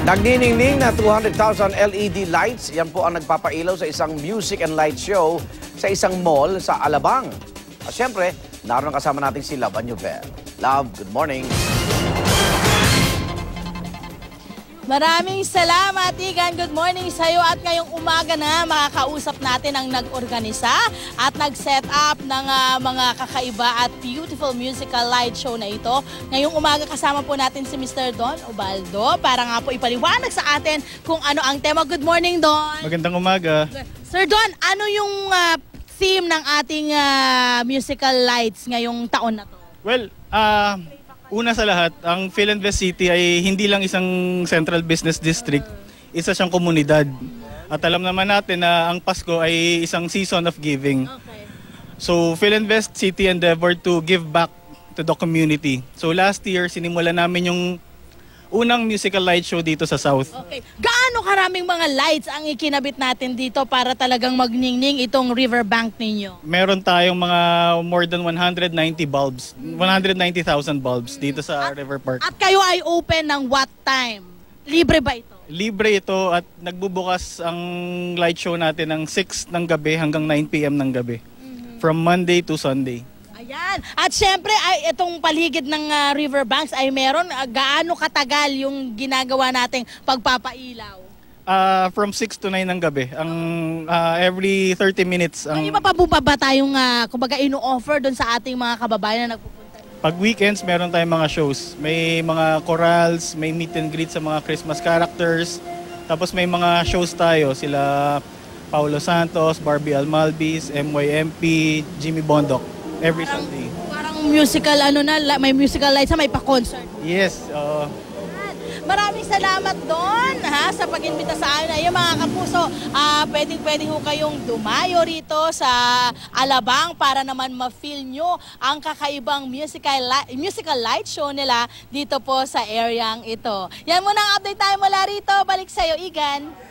Nagniningning na 200,000 LED lights, yan po ang nagpapailaw sa isang music and light show sa isang mall sa Alabang. At syempre, naroon kasama natin si Love Añuver. Love, good morning. Maraming salamat, Igan. Good morning sa iyo. At ngayong umaga na makakausap natin ang nag-organisa at nag-set up ng mga kakaiba at beautiful musical light show na ito. Ngayong umaga kasama po natin si Mr. Don Ubaldo para nga po ipaliwanag sa atin kung ano ang tema. Good morning, Don. Magandang umaga. Sir Don, ano yung theme ng ating musical lights ngayong taon na to? Well, una sa lahat, ang Philinvest City ay hindi lang isang central business district, isa siyang komunidad. At alam naman natin na ang Pasko ay isang season of giving. Okay. So Philinvest City endeavored to give back to the community. So last year, sinimulan namin yung unang musical light show dito sa South. Okay. Gaano karaming mga lights ang ikinabit natin dito para talagang magningning itong riverbank ninyo? Meron tayong mga more than 190 bulbs, 190,000 bulbs dito sa River Park. At kayo ay open ng what time? Libre ba ito? Libre ito at nagbubukas ang light show natin ng 6 ng gabi hanggang 9 p.m. ng gabi. From Monday to Sunday. Ayan. At syempre, ay itong paligid ng riverbanks ay meron gaano katagal yung ginagawa nating pagpapailaw? From 6 to 9 ng gabi. Every 30 minutes. May iba pa po ba tayong kumbaga ino-offer doon sa ating mga kababayan na nagpupunta? Pag weekends, meron tayong mga shows. May mga chorals, may meet and greet sa mga Christmas characters. Tapos may mga shows tayo. Sila Paulo Santos, Barbie Almalbis, MYMP, Jimmy Bondok. Every Sunday. Parang musical may musical lights, may pa-concert. Yes. Maraming salamat doon sa pag-imbita sa amin. Ayun mga kapuso, pwedeng ho kayong dumayo rito sa Alabang para naman ma-feel nyo ang kakaibang musical light show nila dito po sa areang ito. Yan muna ang update tayo mula rito. Balik sa'yo, Igan.